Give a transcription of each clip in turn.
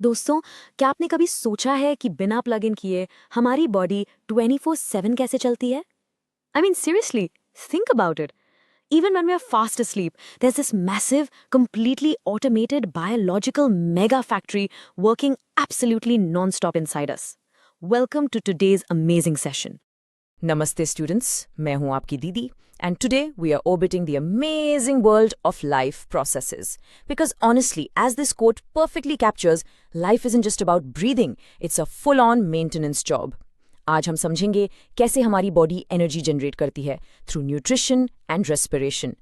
दोस्तों, क्या आपने कभी सोचा है कि बिना प्लग इन किए हमारी बॉडी 24/7 कैसे चलती है? I mean, seriously, think about it. Even when we are fast asleep, there's this massive, completely automated biological mega factory working absolutely non-stop inside us. Welcome to today's amazing session. Namaste students, मैं हूं आपकी दीदी and today we are orbiting the amazing world of life processes. Because honestly, as this quote perfectly captures, life isn't just about breathing, it's a full-on maintenance job. आज हम समझेंगे कैसे हमारी body energy generate करती है through nutrition and respiration.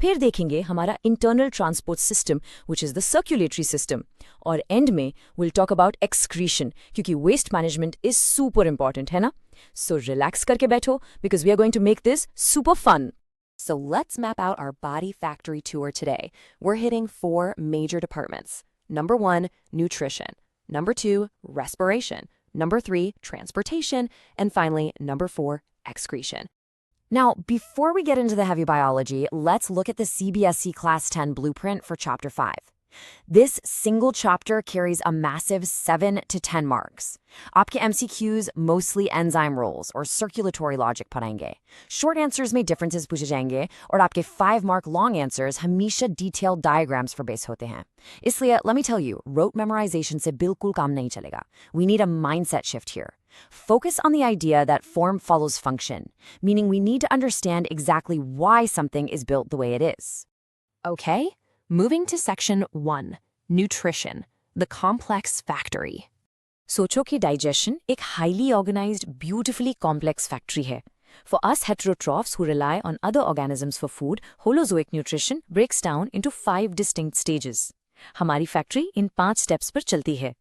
फिर देखेंगे हमारा internal transport system which is the circulatory system. और एंड में विल टॉक अबाउट एक्सक्रीशन क्योंकि waste management is super important है ना. सो रिलैक्स करके बैठो because we are going to make this super fun. So let's map out our body factory tour today. We're hitting 4 major departments. Number 1, nutrition. Number 2, respiration. Number 3, transportation. And finally, number 4, excretion. Now, before we get into the heavy biology, let's look at the CBSE Class 10 blueprint for Chapter 5. This single chapter carries a massive 7 to 10 marks. आपके MCQs mostly enzyme roles or circulatory logic पढ़ाएंगे. Short answers में differences पूछे जाएंगे और आपके 5 mark long answers हमेशा detailed diagrams पर base होते हैं. इसलिए let me tell you, rote memorization से बिल्कुल काम नहीं चलेगा. We need a mindset shift here. Focus on the idea that form follows function, meaning we need to understand exactly why something is built the way it is. Okay? Moving to section 1, nutrition, the complex factory. सोचो कि digestion एक highly organised beautifully complex factory है. For us heterotrophs who rely on other organisms for food, Holozoic nutrition breaks down into 5 distinct stages. हमारी factory in 5 steps पर चलती है.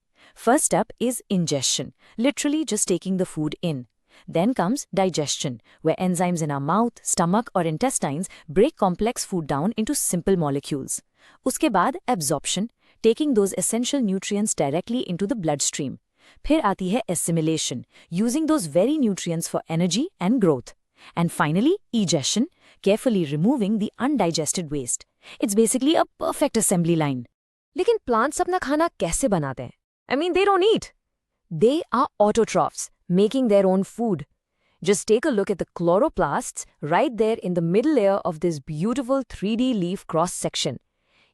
First step is ingestion, literally just taking the food in. Then comes digestion, where enzymes in our mouth, stomach or intestines break complex food down into simple molecules. उसके बाद absorption, taking those essential nutrients directly into the bloodstream. फिर आती है assimilation, using those very nutrients for energy and growth. And finally, egestion, carefully removing the undigested waste. It's basically a perfect assembly line. लेकिन plants अपना खाना कैसे बनाते हैं? I mean, they don't eat. They are autotrophs, making their own food. Just take a look at the chloroplasts right there in the middle layer of this beautiful 3D leaf cross section.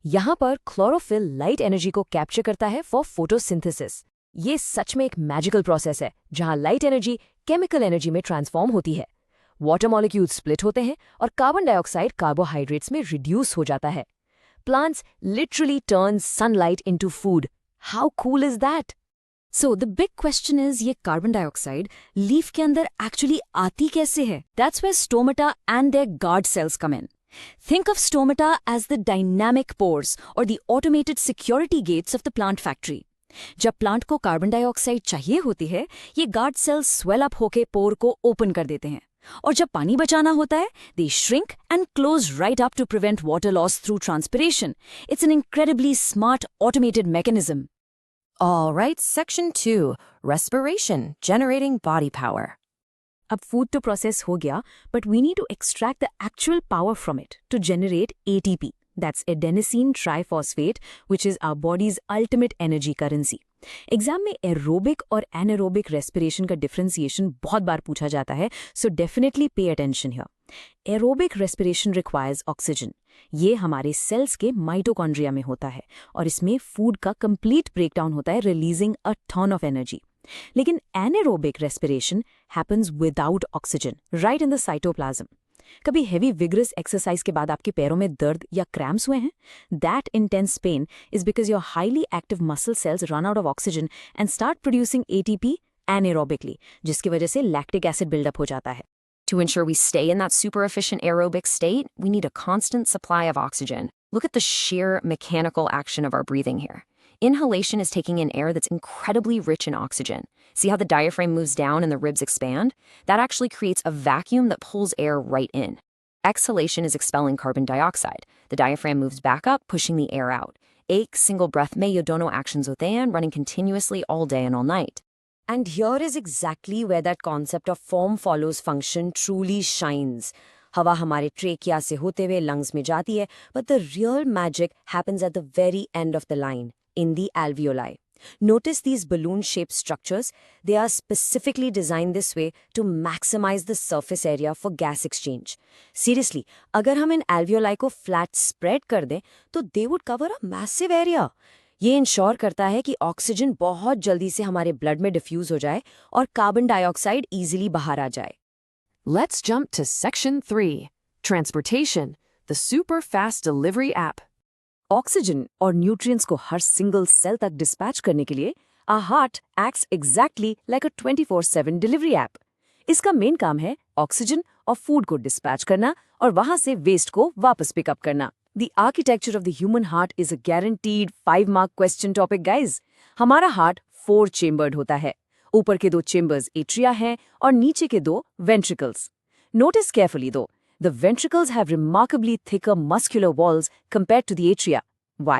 यहाँ पर chlorophyll light energy को capture करता है for photosynthesis. ये सच में एक magical process है जहाँ light energy chemical energy में transform होती है. Water molecules split होते हैं और carbon dioxide carbohydrates में reduce हो जाता है. Plants literally turn sunlight into food. How cool is that? So the big question is ये carbon dioxide leaf के अंदर actually आती कैसे है? That's where stomata and their guard cells come in. Think of stomata as the dynamic pores or the automated security gates of the plant factory. जब plant को carbon dioxide चाहिए होती है, ये गार्ड सेल्स स्वेल अप होके पोर को open कर देते हैं. और जब पानी बचाना होता है, they shrink and close right up to prevent water loss through transpiration. It's an incredibly smart automated mechanism. All right, section 2, respiration, generating body power. अब फूड तो प्रोसेस हो गया, but we need to extract the actual power from it to generate ATP. That's adenosine triphosphate, which is our body's ultimate energy currency. Exam में aerobic और anaerobic respiration का differentiation बहुत बार पूछा जाता है, so definitely pay attention here. Aerobic respiration requires oxygen. ये हमारे sales के माइटोकॉन्ड्रिया में होता है और इसमें फूड का कंप्लीट ब्रेकडाउन होता है, releasing a ton of energy. लेकिन anaerobic respiration happens without oxygen right in the cytoplasm. कभी हेवी विग्रस एक्सरसाइज के बाद आपके पैरों में दर्द या क्रैम्प्स हुए हैं? That intense pen is because your highly active muscle cells run out of oxygen and start producing ATP anaerobically, जिसकी वजह से लैक्टिक एसिड बिल्डअप हो जाता है. To ensure we stay in that super efficient aerobic state, we need a constant supply of oxygen. Look at the sheer mechanical action of our breathing here. Inhalation is taking in air that's incredibly rich in oxygen. See how the diaphragm moves down and the ribs expand? That actually creates a vacuum that pulls air right in. Exhalation is expelling carbon dioxide. The diaphragm moves back up, pushing the air out. एक single breath में ये दोनों actions होते हैं, running continuously all day and all night. And here is exactly where that concept of form follows function truly shines. हवा हमारे trachea से होते हुए लंग्स में जाती है, but the real magic happens at the very end of the line, in the alveoli. Notice these balloon-shaped structures. They are specifically designed this way to maximize the surface area for gas exchange. Seriously, अगर हम इन alveoli को flat spread कर दें, तो they would cover a massive area. ये ensure करता है कि ऑक्सीजन बहुत जल्दी से हमारे ब्लड में डिफ्यूज हो जाए और कार्बन डाइऑक्साइड इजीली बाहर आ जाए. Let's jump to Section 3, Transportation, the super fast delivery app. Oxygen और न्यूट्रिएंट्स को हर सिंगल सेल तक डिस्पैच करने के लिए our heart acts exactly like a 24/7 delivery app. इसका मेन काम है ऑक्सीजन और फूड को डिस्पैच करना और वहां से वेस्ट को वापस पिकअप करना. The architecture of the human heart is a guaranteed 5-mark question topic, guys. हमारा हार्ट 4 चेम्बर्ड होता है. ऊपर के 2 चेम्बर्स एट्रिया हैं और नीचे के 2 ventricles. Notice carefully though, the ventricles have remarkably thicker muscular walls compared to the atria. Why?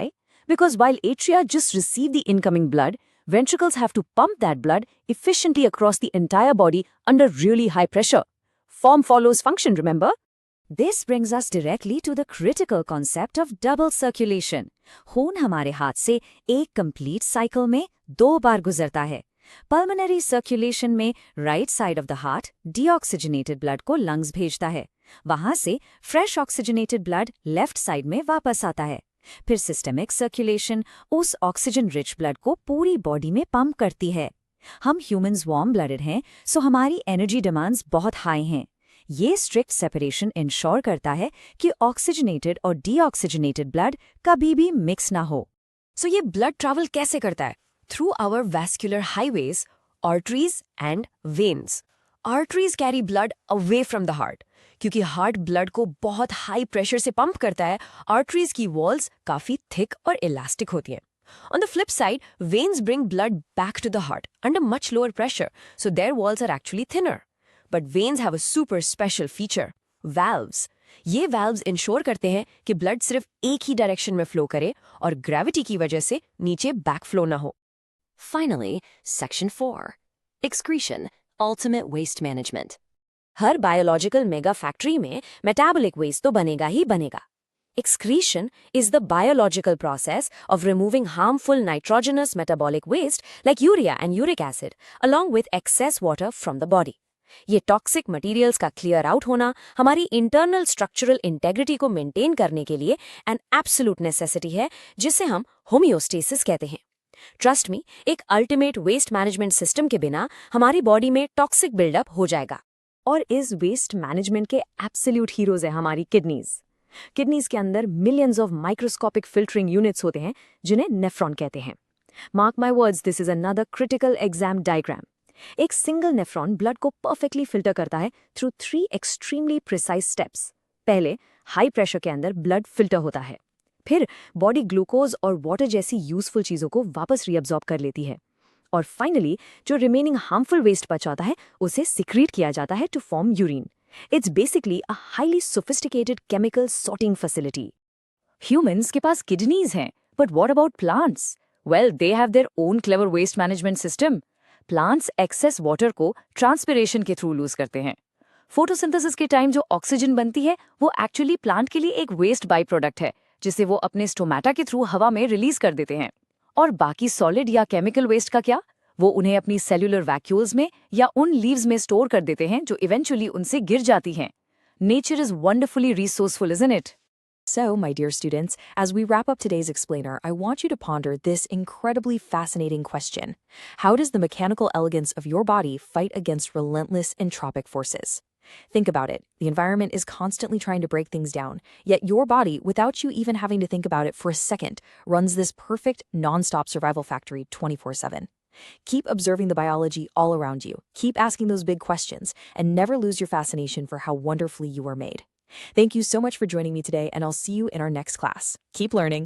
Because while atria just receive the incoming blood, ventricles have to pump that blood efficiently across the entire body under really high pressure. Form follows function, remember? This brings us directly to the critical concept of double circulation. खून हमारे हाथ से एक complete cycle में 2 बार गुजरता है. Pulmonary circulation में right side of the heart deoxygenated blood को lungs भेजता है. वहां से fresh oxygenated blood left side में वापस आता है. फिर systemic circulation उस oxygen rich blood को पूरी body में pump करती है. हम humans warm blooded हैं, so हमारी energy demands बहुत high हैं. ये strict separation ensure करता है कि oxygenated और deoxygenated blood कभी भी mix ना हो. So ये blood travel कैसे करता है? Through our vascular highways, arteries and veins. Arteries carry blood away from the heart. क्योंकि हार्ट ब्लड को बहुत हाई प्रेशर से पंप करता है, आर्टरीज की वॉल्स काफी थिक और इलास्टिक होती हैं. On the flip side, veins bring blood back to the heart under much lower pressure, so their walls are actually thinner. But veins have a super special feature, valves. ये valves ensure करते हैं कि blood सिर्फ एक ही direction में flow करे और gravity की वजह से नीचे बैक फ्लो ना हो. Finally, Section 4, Excretion, Ultimate Waste Management. हर बायोलॉजिकल मेगा फैक्ट्री में मेटाबॉलिक वेस्ट तो बनेगा ही बनेगा. Excretion is the biological process of removing harmful nitrogenous metabolic waste like urea and uric acid along with excess water from the body. ये toxic materials का clear out होना हमारी internal structural integrity को maintain करने के लिए an absolute necessity है, जिसे हम होमियोस्टेसिस कहते हैं. ट्रस्ट मी, एक अल्टीमेट वेस्ट मैनेजमेंट सिस्टम के बिना हमारी बॉडी में टॉक्सिक बिल्डअप हो जाएगा. और इस वेस्ट मैनेजमेंट के एब्सोल्यूट हीरोज है हमारी किडनीज. किडनीज के अंदर millions of microscopic filtering units होते हैं जिन्हें नेफ्रॉन कहते हैं. Mark my words, this is another critical exam diagram. एक सिंगल नेफ्रॉन ब्लड को परफेक्टली फिल्टर करता है थ्रू 3 एक्सट्रीमली प्रिसाइज स्टेप्स. पहले हाई प्रेशर के अंदर ब्लड फिल्टर होता है. फिर बॉडी ग्लूकोज और वाटर जैसी यूजफुल चीज़ों को वापस रीअब्जॉर्ब कर लेती है. और फाइनली जो रिमेनिंग हार्मफुल वेस्ट बचाता है उसे सिक्रीट किया जाता है to form urine. It's basically a highly sophisticated chemical sorting facility. Humans के पास किडनीज हैं, but what about plants? Well, they have their own clever waste management system. Plants excess water को ट्रांसपिरेशन के through lose करते हैं. Photosynthesis के time जो oxygen बनती है वो एक्चुअली प्लांट के लिए एक वेस्ट बाई प्रोडक्ट है, जिसे वो अपने स्टोमेटा के थ्रू हवा में रिलीज कर देते हैं. और बाकी सॉलिड या केमिकल वेस्ट का क्या? वो उन्हें अपनी सेल्यूलर वैक्यूल्स में या उन लीव्स में स्टोर कर देते हैं जो इवेंचुअली उनसे गिर जाती हैं. Nature is wonderfully resourceful, isn't it? So, my dear students, as we wrap up today's explainer, I want you to ponder this incredibly fascinating question. How does the mechanical elegance of your body fight against relentless entropic forces? Think about it. The environment is constantly trying to break things down, yet your body, without you even having to think about it for a second, runs this perfect, non-stop survival factory 24/7. Keep observing the biology all around you. Keep asking those big questions, and never lose your fascination for how wonderfully you are made. Thank you so much for joining me today, and I'll see you in our next class. Keep learning.